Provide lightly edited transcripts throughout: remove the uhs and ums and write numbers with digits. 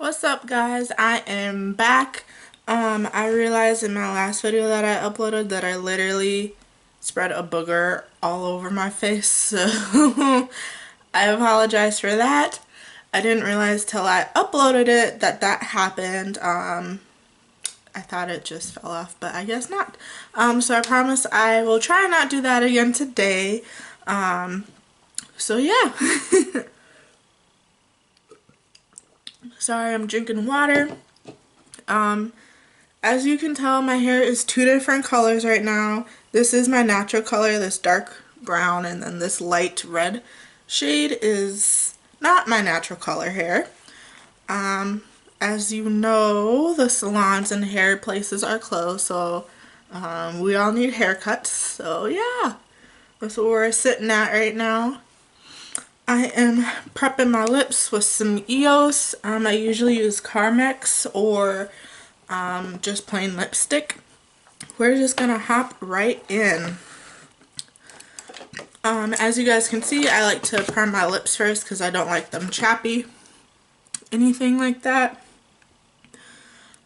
What's up, guys? I am back. I realized in my last video that I uploaded that I literally spread a booger all over my face, so I apologize for that. I didn't realize till I uploaded it that that happened. I thought it just fell off, but I guess not. So I promise I will try and not do that again today. So yeah. Sorry, I'm drinking water. As you can tell, my hair is two different colors right now. This is my natural color, this dark brown, and then this light red shade is not my natural color hair. As you know, the salons and hair places are closed, so we all need haircuts. So yeah, that's what we're sitting at right now. I am prepping my lips with some EOS. I usually use Carmex or just plain lipstick. We're just gonna hop right in. As you guys can see, I like to prime my lips first because I don't like them chappy, anything like that.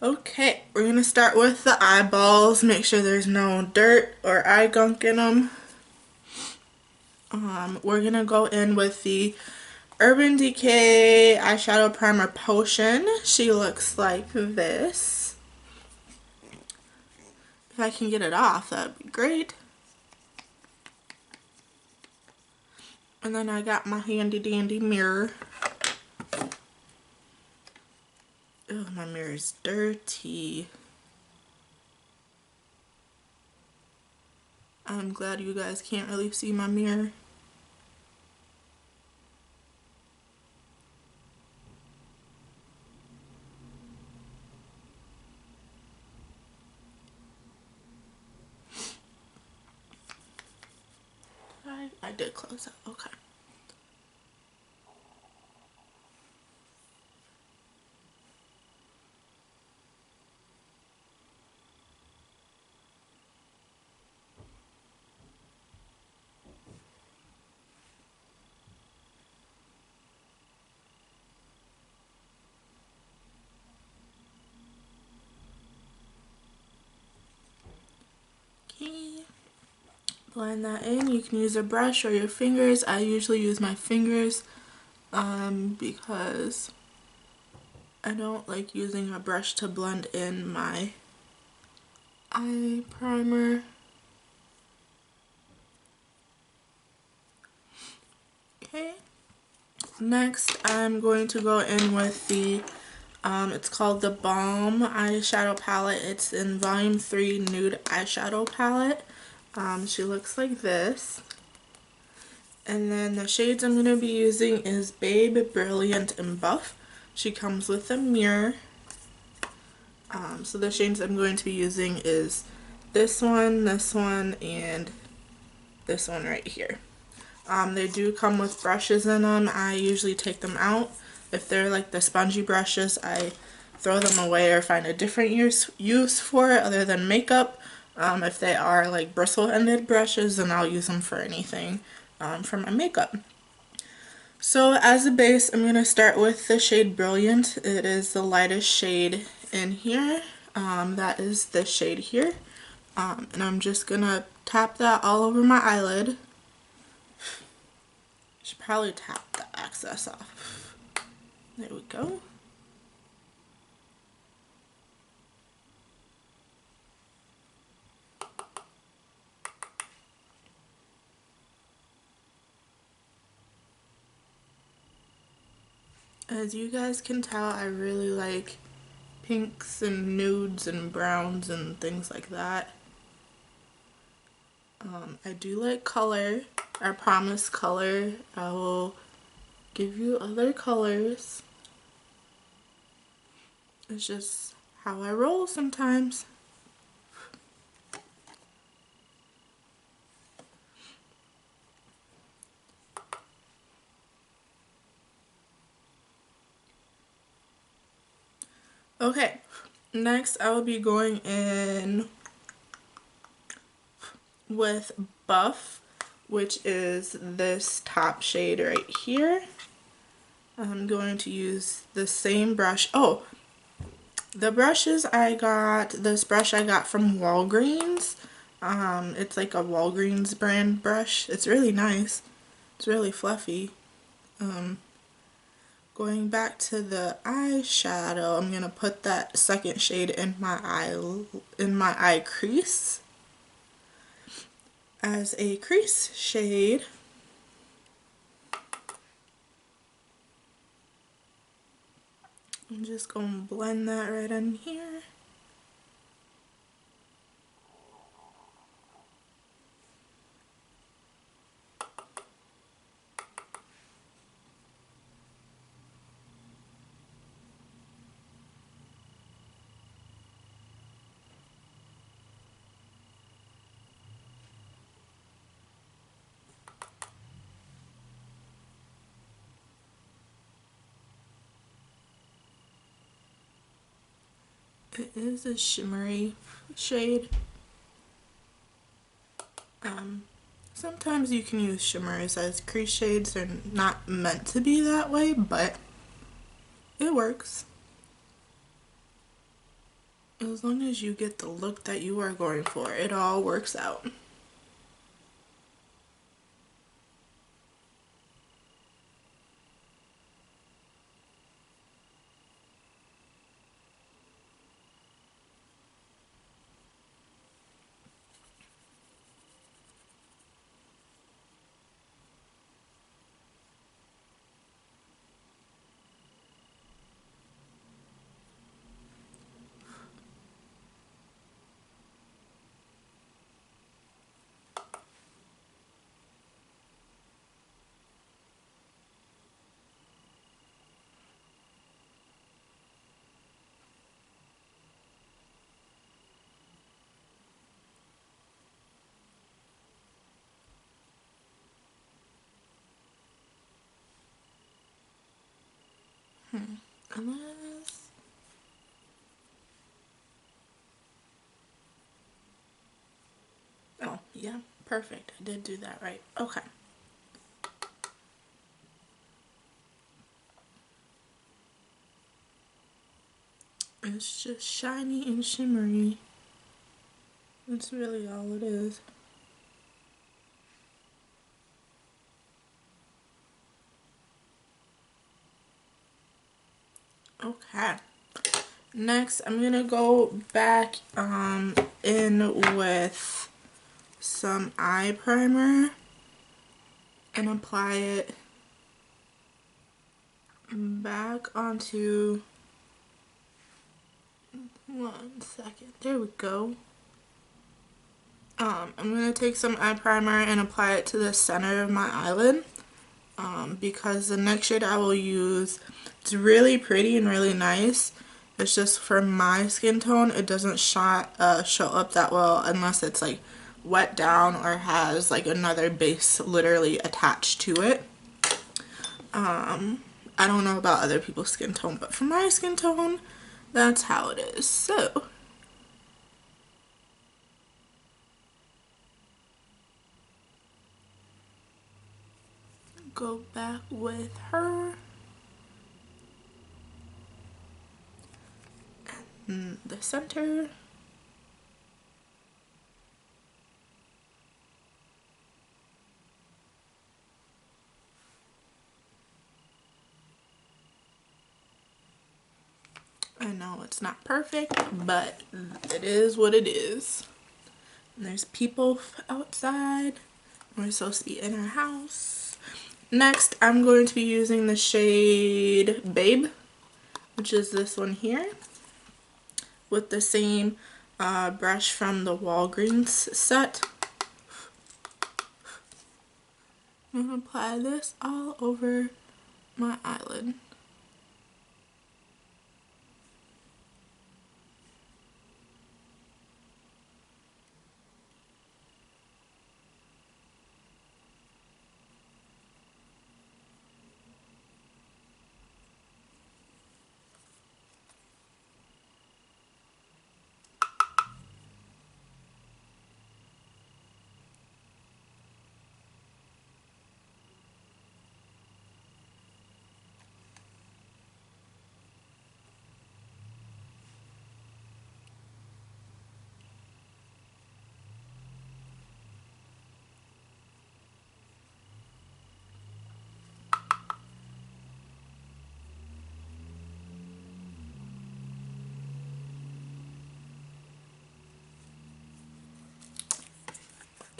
Okay, we're gonna start with the eyeballs. Make sure there's no dirt or eye gunk in them. We're gonna go in with the Urban Decay eyeshadow primer potion. She looks like this. If I can get it off, that'd be great. And then I got my handy dandy mirror. Oh, my mirror is dirty. I'm glad you guys can't really see my mirror. I did close that. Okay. Okay. Blend that in. You can use a brush or your fingers. I usually use my fingers because I don't like using a brush to blend in my eye primer. Okay. Next, I'm going to go in with the it's called the Balm eyeshadow palette. It's in volume 3 nude eyeshadow palette. She looks like this. And then the shades I'm going to be using is Babe, Brilliant, and Buff. She comes with a mirror. So the shades I'm going to be using is this one, and this one right here. They do come with brushes in them. I usually take them out. If they're like the spongy brushes, I throw them away or find a different use for it other than makeup. If they are like bristle-ended brushes, then I'll use them for anything for my makeup. So as a base, I'm going to start with the shade Brilliant. It is the lightest shade in here. That is this shade here. And I'm just going to tap that all over my eyelid. Should probably tap the excess off. There we go. As you guys can tell, I really like pinks and nudes and browns and things like that. I do like color. I promise color. I will give you other colors. It's just how I roll sometimes. Okay, next I will be going in with Buff, which is this top shade right here. I'm going to use the same brush. Oh, the brushes I got, this brush I got from Walgreens. It's like a Walgreens brand brush. It's really nice. It's really fluffy. Going back to the eyeshadow, I'm gonna put that second shade in my eye crease as a crease shade. I'm just gonna blend that right in here. It is a shimmery shade. Sometimes you can use shimmers as crease shades. They're not meant to be that way, but it works. As long as you get the look that you are going for, it all works out. Unless... Oh, yeah, perfect. I did do that right. Okay. It's just shiny and shimmery. That's really all it is. Okay. Next, I'm gonna go back in with some eye primer and apply it back onto, one second, there we go. I'm gonna take some eye primer and apply it to the center of my eyelid, because the next shade I will use, it's really pretty and really nice. It's just for my skin tone, it doesn't show up that well unless it's like wet down or has like another base literally attached to it. I don't know about other people's skin tone, but for my skin tone, that's how it is. So go back with her and the center. I know it's not perfect, but it is what it is. And there's people outside. We're supposed to be in our house. Next, I'm going to be using the shade Babe, which is this one here, with the same brush from the Walgreens set. I'm going to apply this all over my eyelid.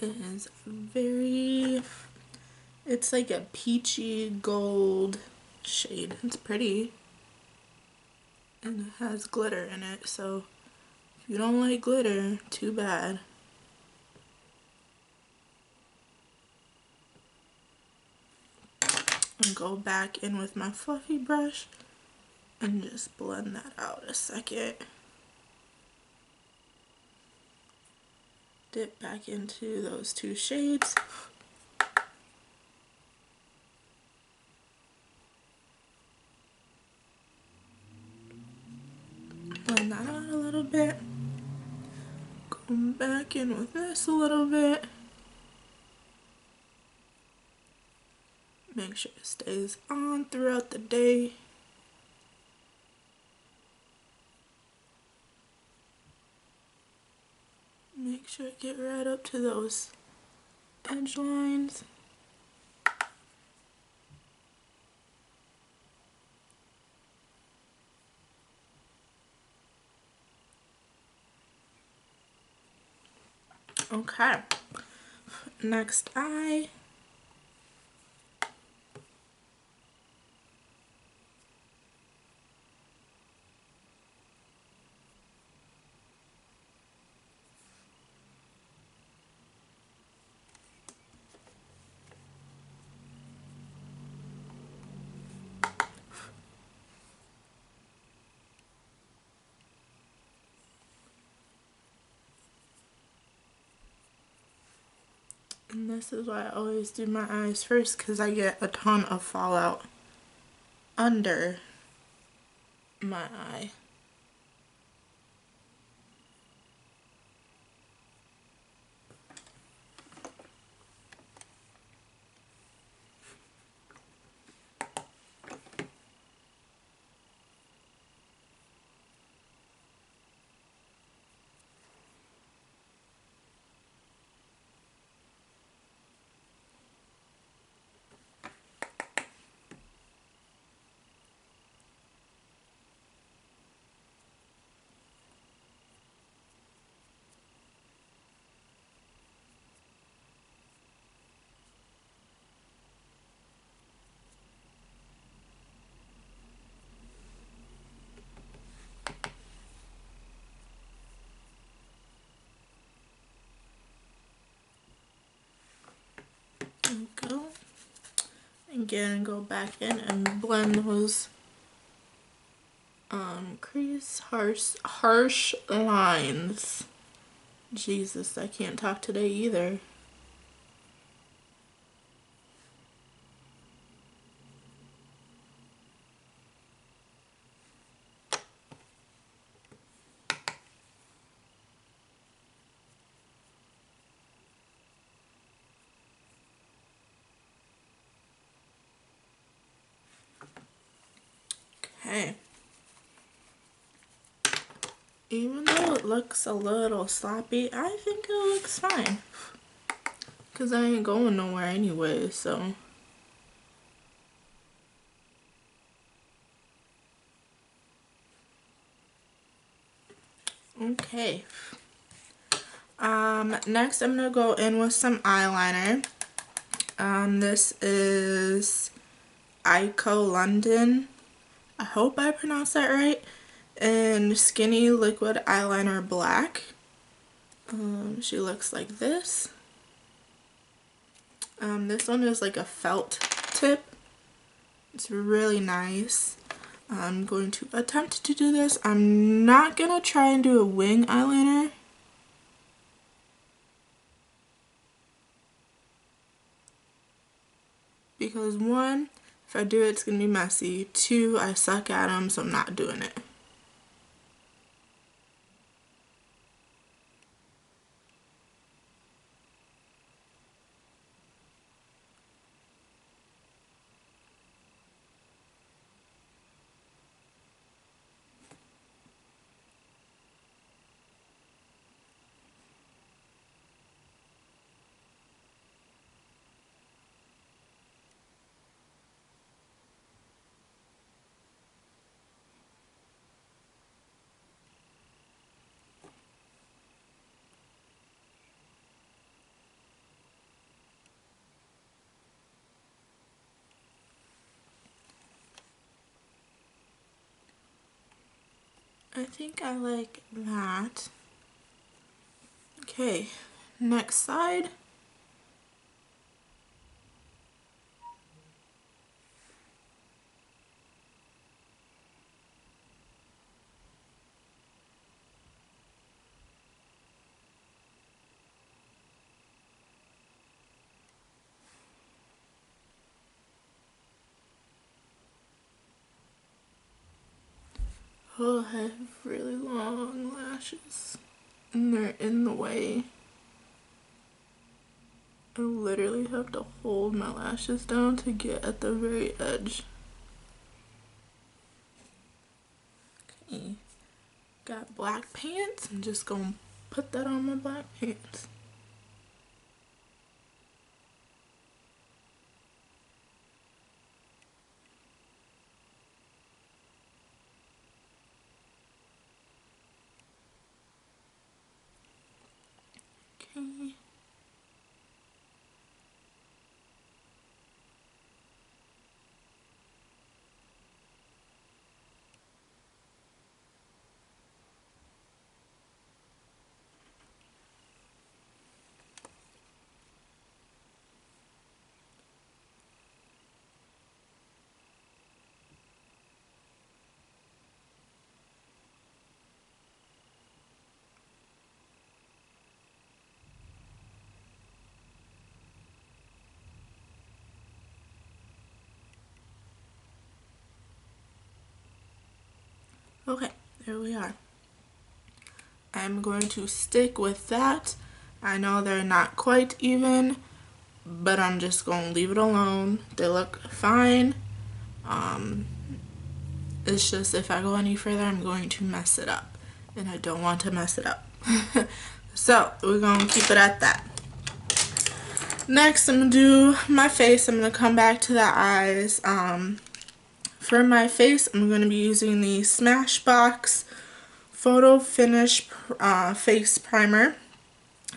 It is it's like a peachy gold shade. It's pretty. And it has glitter in it, so if you don't like glitter, too bad. And go back in with my fluffy brush and just blend that out a second. Dip back into those two shades. Blend that out a little bit. Go back in with this a little bit. Make sure it stays on throughout the day. Make sure to get right up to those edge lines. Okay, next eye. And this is why I always do my eyes first, because I get a ton of fallout under my eye. There we go. Again, go back in and blend those crease harsh lines. Jesus, I can't talk today either. Okay. Even though it looks a little sloppy, I think it looks fine. Because I ain't going nowhere anyway, so. Okay. Next I'm going to go in with some eyeliner. This is Eyeko London. I hope I pronounced that right. And Skinny Liquid Eyeliner Black. She looks like this. This one is like a felt tip. It's really nice. I'm going to attempt to do this. I'm not going to try and do a wing eyeliner. Because one, if I do it, it's going to be messy. Two, I suck at them, so I'm not doing it. I think I like that. Okay, next side. Oh, I have really long lashes and they're in the way. I literally have to hold my lashes down to get at the very edge. Okay, got black pants. I'm just gonna put that on my black pants. Okay. Okay, there we are. I'm going to stick with that. I know they're not quite even, but I'm just going to leave it alone. They look fine. It's just if I go any further, I'm going to mess it up. And I don't want to mess it up. So, we're going to keep it at that. Next, I'm going to do my face. I'm going to come back to the eyes. For my face, I'm going to be using the Smashbox Photo Finish Face Primer.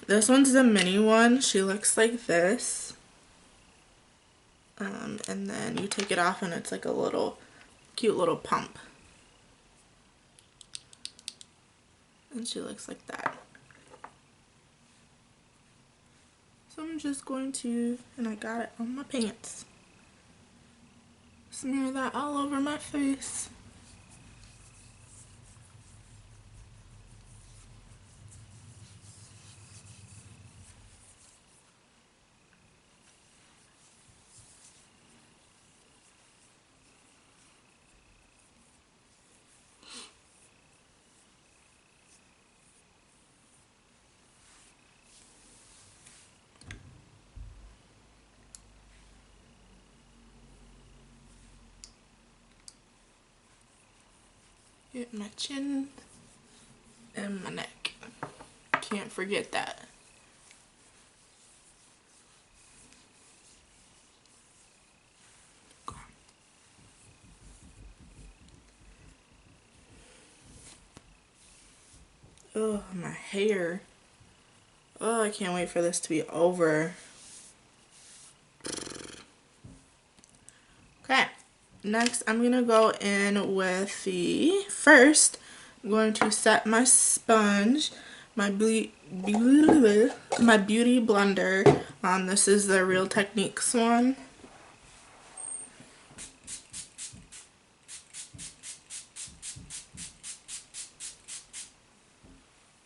This one's the mini one. She looks like this. And then you take it off and it's like a little cute little pump. And she looks like that. So I'm just going to, and I got it on my pants, smear that all over my face. Get my chin and my neck. Can't forget that. Oh, my hair. Oh, I can't wait for this to be over. Okay, next I'm going to go in with the, first, I'm going to set my sponge, my beauty blender. This is the Real Techniques one.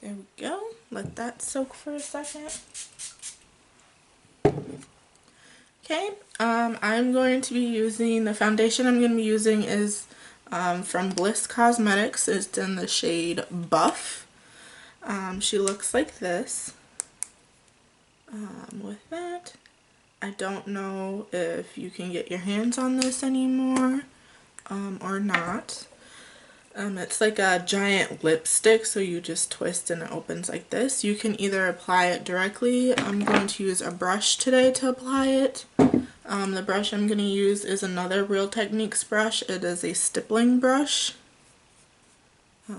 There we go. Let that soak for a second. Okay, I'm going to be using, the foundation I'm going to be using is from Bliss Cosmetics. It's in the shade Buff. She looks like this. With that, I don't know if you can get your hands on this anymore or not. It's like a giant lipstick, so you just twist and it opens like this. You can either apply it directly. I'm going to use a brush today to apply it. The brush I'm going to use is another Real Techniques brush. It is a stippling brush. So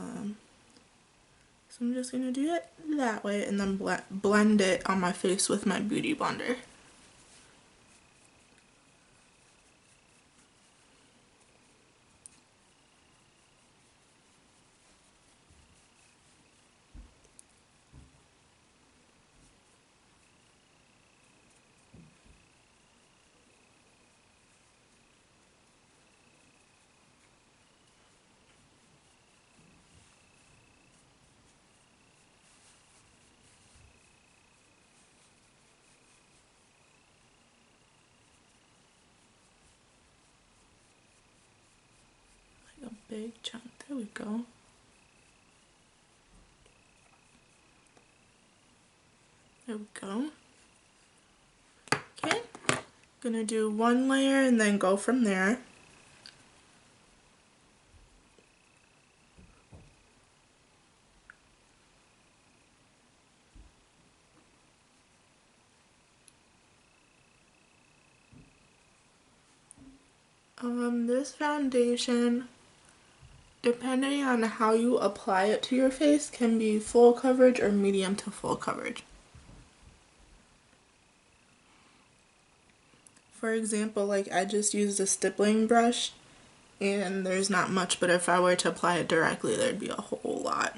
I'm just going to do it that way and then blend it on my face with my beauty blender. big chunk. There we go. There we go. Okay, gonna do one layer and then go from there. This foundation, depending on how you apply it to your face, can be full coverage or medium to full coverage. For example, like I just used a stippling brush and there's not much, but if I were to apply it directly, there'd be a whole lot.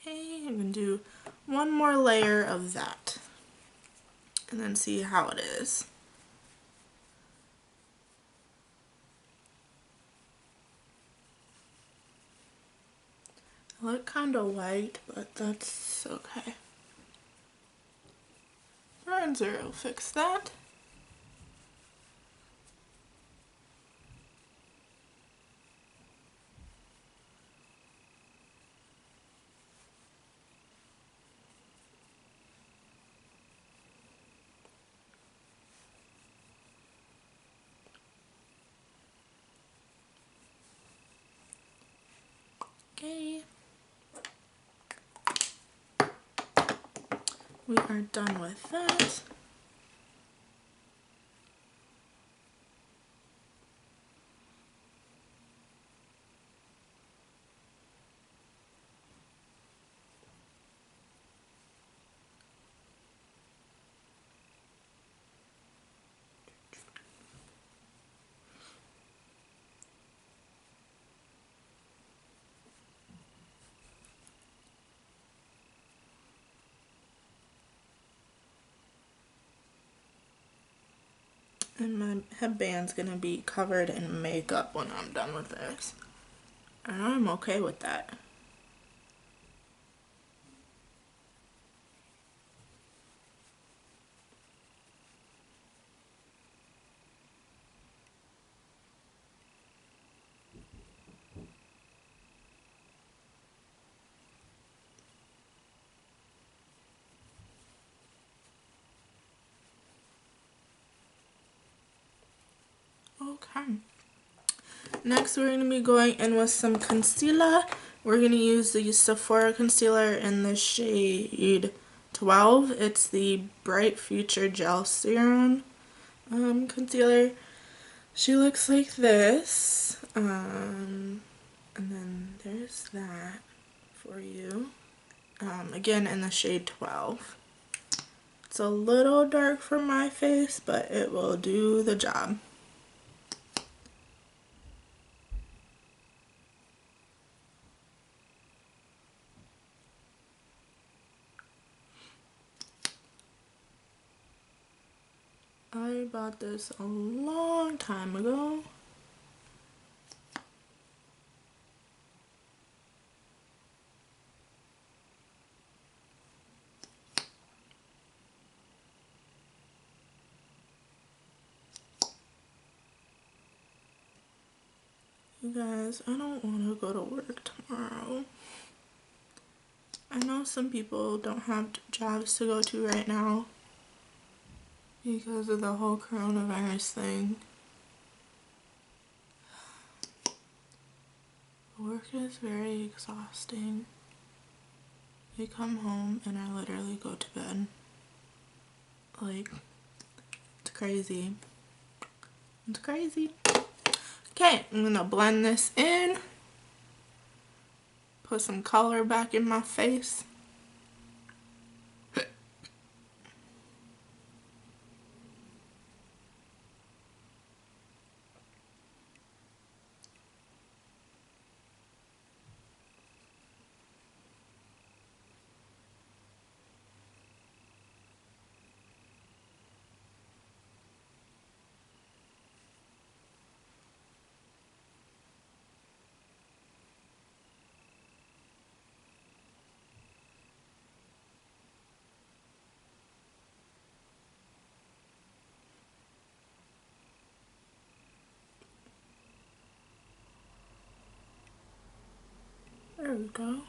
Okay, I'm going to do one more layer of that and then see how it is. I look kind of white, but that's okay. Bronzer will fix that. Okay. We are done with that. And my headband's gonna be covered in makeup when I'm done with this. And I'm okay with that. Okay. Next, we're going to be going in with some concealer. We're going to use the Sephora concealer in the shade 12. It's the Bright Future Gel Serum concealer. She looks like this. And then there's that for you. Again, in the shade 12. It's a little dark for my face, but it will do the job. I bought this a long time ago. You guys, I don't want to go to work tomorrow. I know some people don't have jobs to go to right now because of the whole coronavirus thing. Work is very exhausting. I come home and I literally go to bed. Like, it's crazy. It's crazy. Okay, I'm gonna blend this in. Put some color back in my face. go.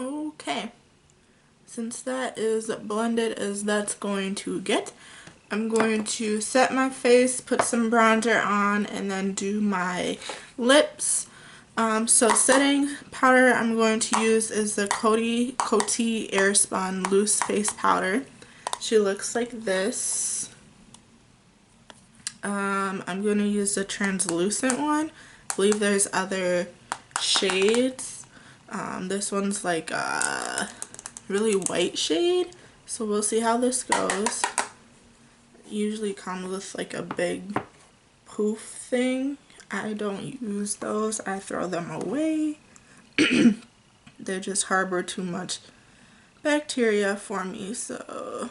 Okay, since that is blended as that's going to get, I'm going to set my face, put some bronzer on, and then do my lips. So setting powder I'm going to use is the Coty Airspun Loose Face Powder. She looks like this. I'm going to use the translucent one. I believe there's other shades. This one's like a really white shade, so we'll see how this goes. It usually comes with like a big poof thing. I don't use those. I throw them away. They just harbor too much bacteria for me, so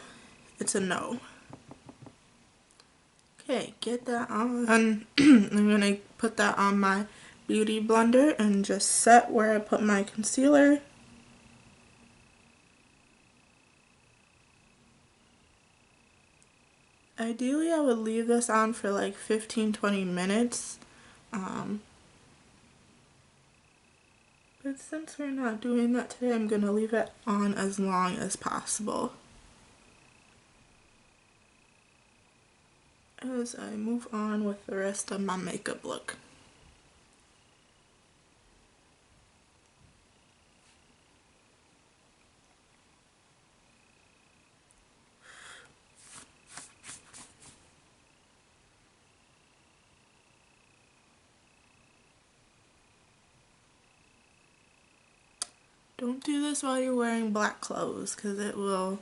it's a no. Okay, get that on. I'm gonna put that on my beauty blender and just set where I put my concealer. Ideally, I would leave this on for like 15-20 minutes. But since we're not doing that today, I'm gonna leave it on as long as possible. As I move on with the rest of my makeup look. Don't do this while you're wearing black clothes, because it'll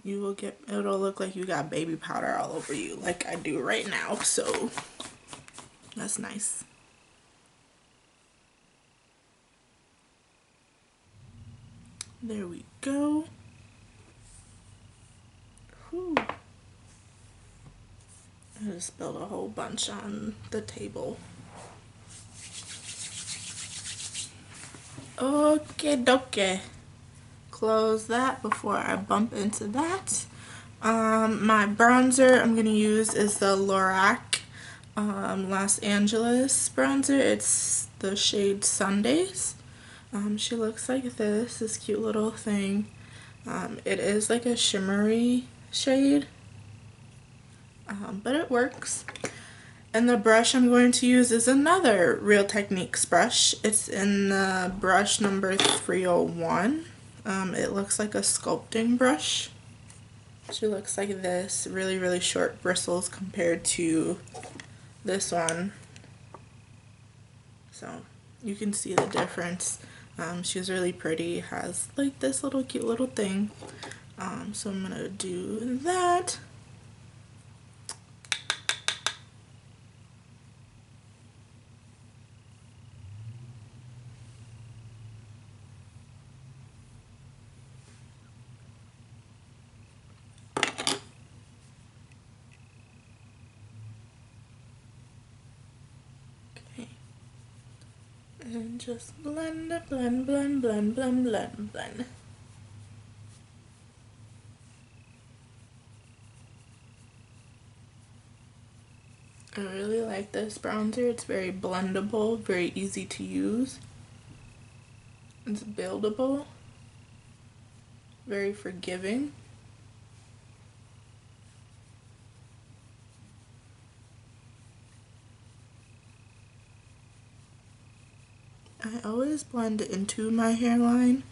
look like you got baby powder all over you like I do right now, so that's nice. There we go. Whew. I just spilled a whole bunch on the table. Okay, dokie. Close that before I bump into that. My bronzer I'm gonna use is the Lorac Los Angeles bronzer. It's the shade Sundays. She looks like this cute little thing. It is like a shimmery shade, but it works. And the brush I'm going to use is another Real Techniques brush. It's in the brush number 301. It looks like a sculpting brush. She looks like this, really short bristles compared to this one. So you can see the difference. She's really pretty, has like this little cute little thing. So I'm gonna do that. And just blend, blend, blend, blend, blend, blend, blend. I really like this bronzer. It's very blendable, very easy to use. It's buildable, very forgiving. I always blend into my hairline,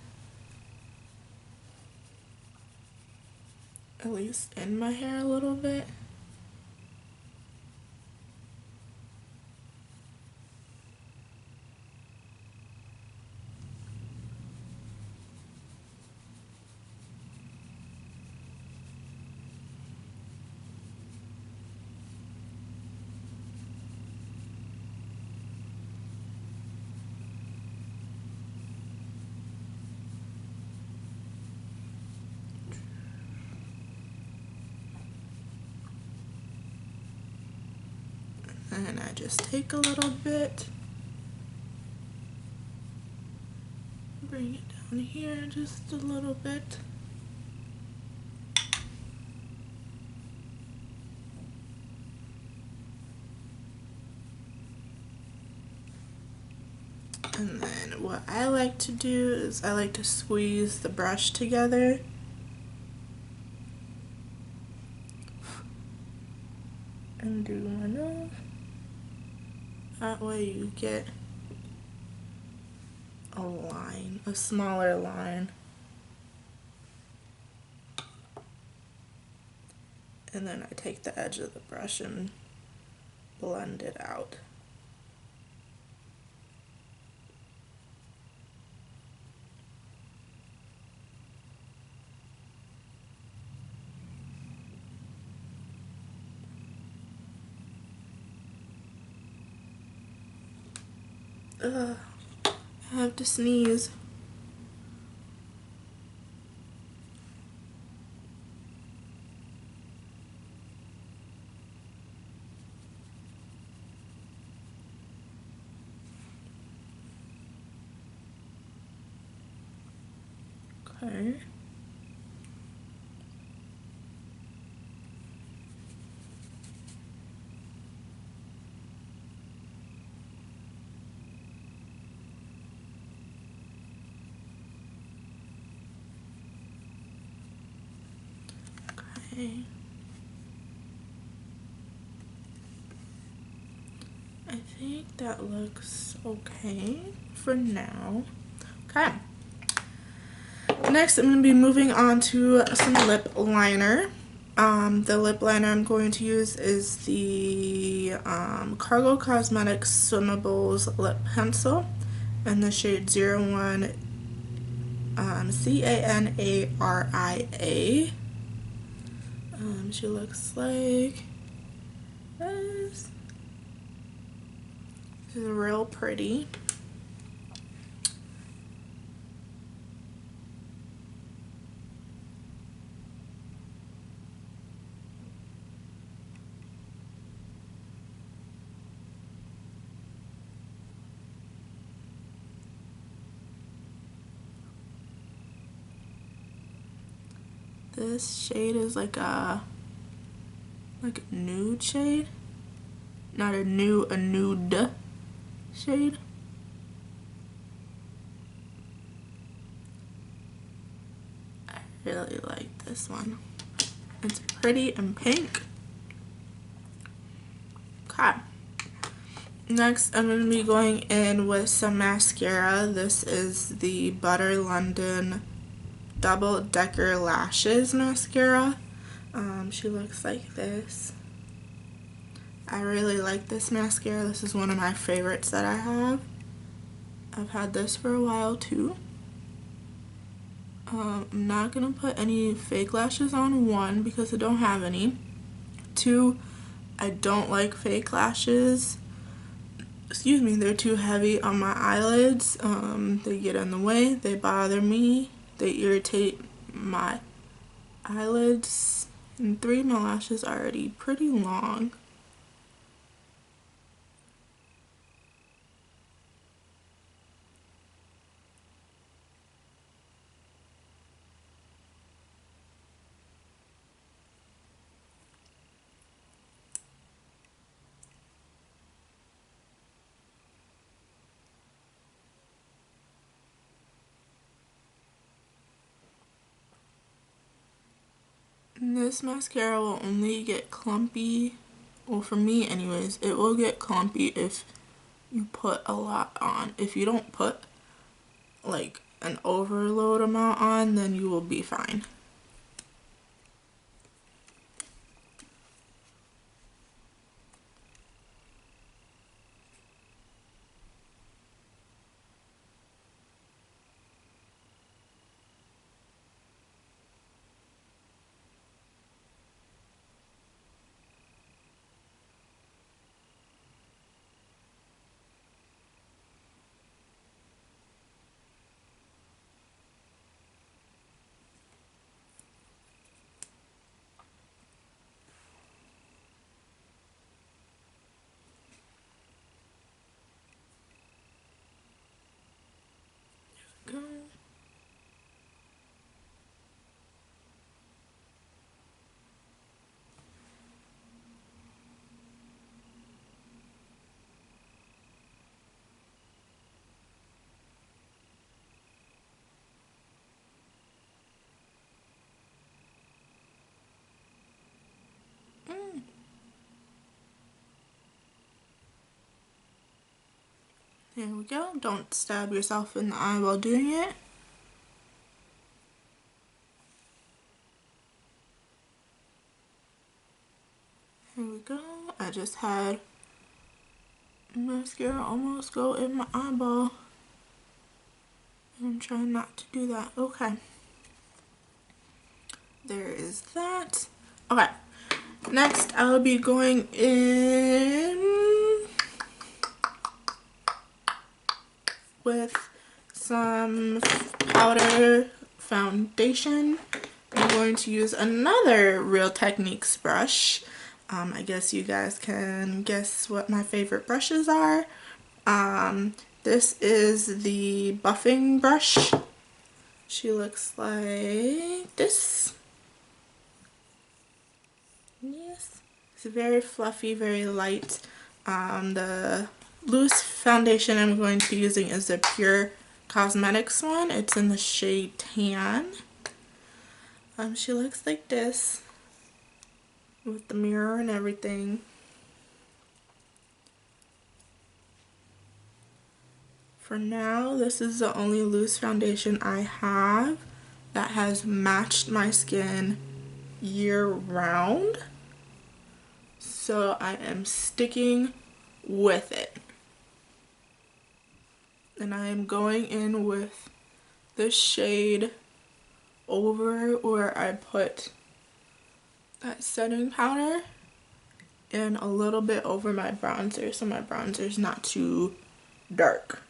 at least in my hair a little bit. And I just take a little bit, bring it down here just a little bit. And then what I like to do is I like to squeeze the brush together. And do my nose. That way you get a line, a smaller line. And then I take the edge of the brush and blend it out. Ugh, I have to sneeze. Okay. Okay. I think that looks okay for now. Okay. Next, I'm going to be moving on to some lip liner. The lip liner I'm going to use is the Cargo Cosmetics Swimmables Lip Pencil in the shade 01 Canaria. She looks like this. This is real pretty. This shade is like a nude shade, not a nude shade. I really like this one. It's pretty and pink. Okay. Next, I'm going to be going in with some mascara. This is the Butter London Double Decker Lashes mascara. She looks like this. I really like this mascara. This is one of my favorites that I have. I've had this for a while too. I'm not going to put any fake lashes on, one, because I don't have any. Two, I don't like fake lashes. Excuse me, they're too heavy on my eyelids. They get in the way, they bother me, they irritate my eyelids. And three, my lashes are already pretty long. This mascara will only get clumpy, well for me anyways, it will get clumpy if you put a lot on. If you don't put like an overload amount on, then you will be fine. Here we go. Don't stab yourself in the eye while doing it. Here we go. I just had mascara almost go in my eyeball. I'm trying not to do that. Okay. There is that. Okay. Next, I'll be going in with some powder foundation. I'm going to use another Real Techniques brush. I guess you guys can guess what my favorite brushes are. This is the buffing brush. She looks like this. Yes. It's very fluffy, very light. The loose foundation I'm going to be using is the Pure Cosmetics one. It's in the shade Tan. She looks like this with the mirror and everything. For now, this is the only loose foundation I have that has matched my skin year round. So I am sticking with it. And I am going in with this shade over where I put that setting powder and a little bit over my bronzer so my bronzer is not too dark.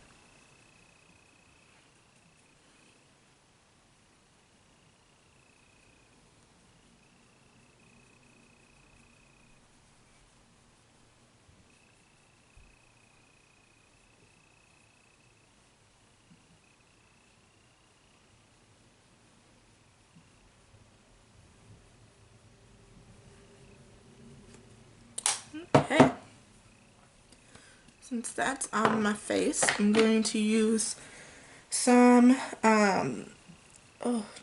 Okay, since that's on my face, I'm going to use some,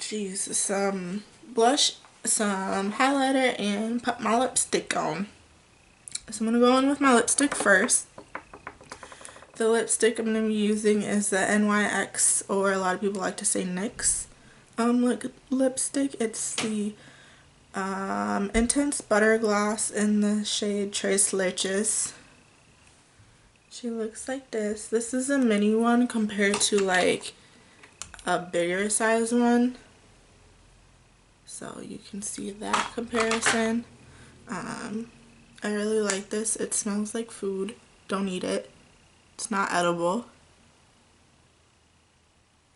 some blush, some highlighter, and put my lipstick on. So I'm going to go in with my lipstick first. The lipstick I'm going to be using is the NYX, or a lot of people like to say NYX, lipstick. It's the Intense Butter Gloss in the shade Tres Leches. She looks like this. This is a mini one compared to like a bigger size one. So you can see that comparison. I really like this. It smells like food. Don't eat it. It's not edible.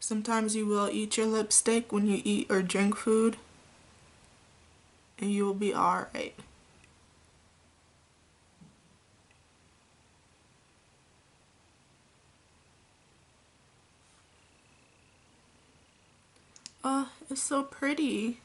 Sometimes you will eat your lipstick when you eat or drink food, and you will be alright. Oh, it's so pretty.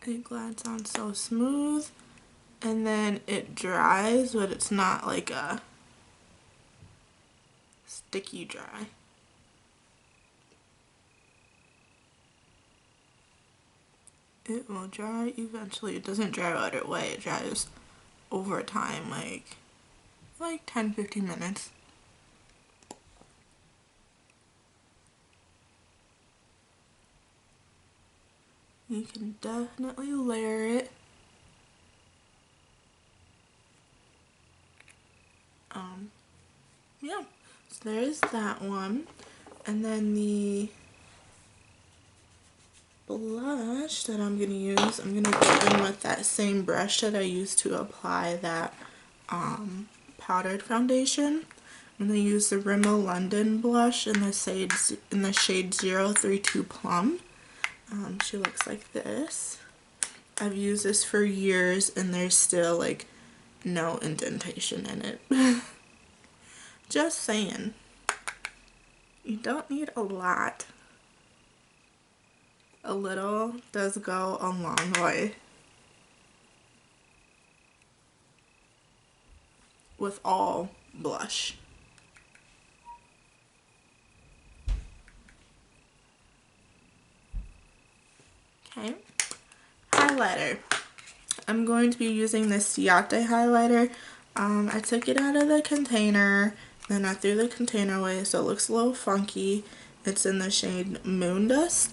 It glides on so smooth, and then it dries, but it's not like a sticky dry. It will dry eventually. It doesn't dry right away. It dries over time, like 10-15 minutes. You can definitely layer it. Yeah, so there's that one. And then the blush that I'm going to use, I'm going to go in with that same brush that I used to apply that powdered foundation. I'm going to use the Rimmel London blush in the shade 032 Plum. She looks like this. I've used this for years and there's still like no indentation in it. Just saying. You don't need a lot. A little does go a long way. With all blush. Okay, highlighter. I'm going to be using this Ciate highlighter. I took it out of the container, then I threw the container away so it looks a little funky. It's in the shade Moon Dust.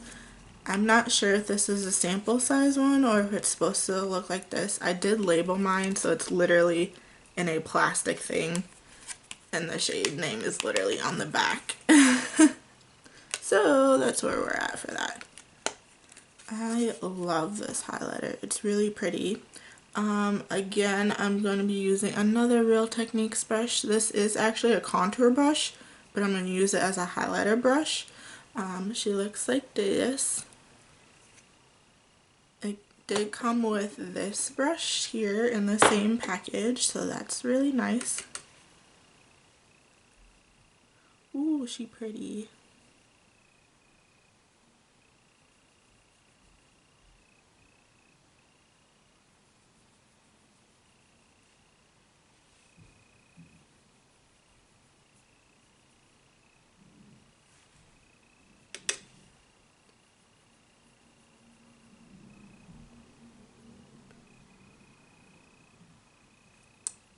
I'm not sure if this is a sample size one or if it's supposed to look like this. I did label mine, so it's literally in a plastic thing and the shade name is literally on the back. So that's where we're at for that. I love this highlighter. It's really pretty. Again, I'm going to be using another Real Techniques brush. This is actually a contour brush, but I'm going to use it as a highlighter brush. She looks like this. It did come with this brush here in the same package, so that's really nice. Ooh, she pretty.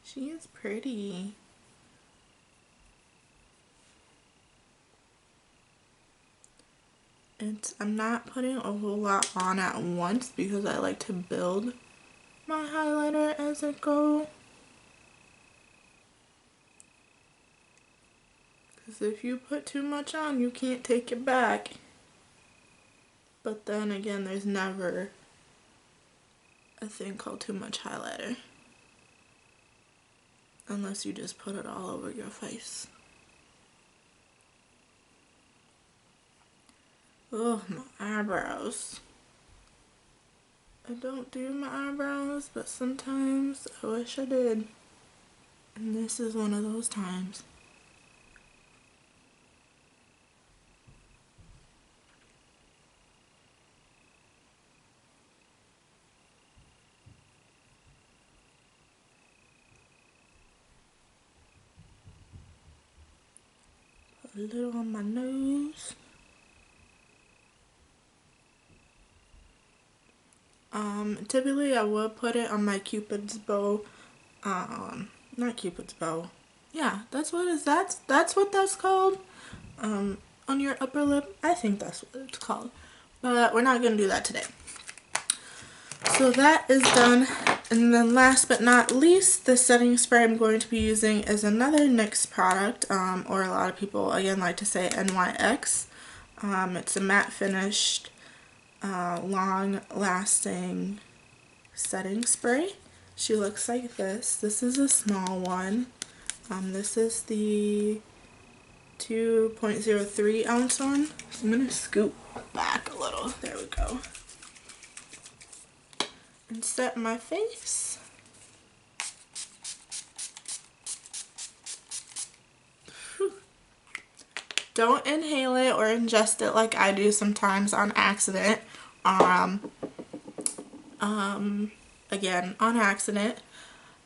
She is pretty. I'm not putting a whole lot on at once because I like to build my highlighter as I go. Because if you put too much on, you can't take it back. But then again, there's never a thing called too much highlighter. Unless you just put it all over your face. Oh, my eyebrows. I don't do my eyebrows, but sometimes I wish I did. And this is one of those times. Put a little on my nose. Typically I would put it on my Cupid's bow. Not Cupid's bow. Yeah, that's what that's called. On your upper lip. I think that's what it's called. But we're not gonna do that today. So that is done. And then last but not least, the setting spray I'm going to be using is another NYX product, or a lot of people again like to say NYX. It's a matte finished, long lasting setting spray. She looks like this. This is a small one. This is the 2.03 ounce one. So I'm going to scoop back a little. There we go. And set my face. Whew. Don't inhale it or ingest it like I do sometimes on accident. Again, on accident.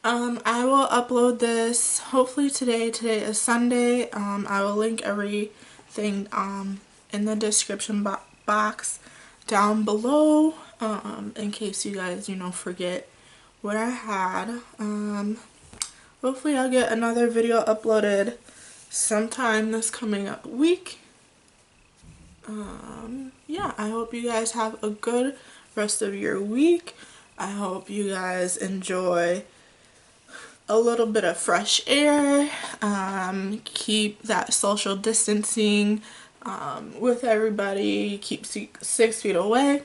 I will upload this hopefully today. Today is Sunday. I will link everything in the description box down below, in case you guys, forget what I had. Hopefully I'll get another video uploaded sometime this coming up week. Yeah, I hope you guys have a good rest of your week. I hope you guys enjoy a little bit of fresh air. Keep that social distancing with everybody. Keep 6 feet away.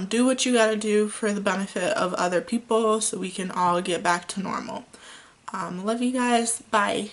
Do what you gotta do for the benefit of other people so we can all get back to normal. Love you guys. Bye.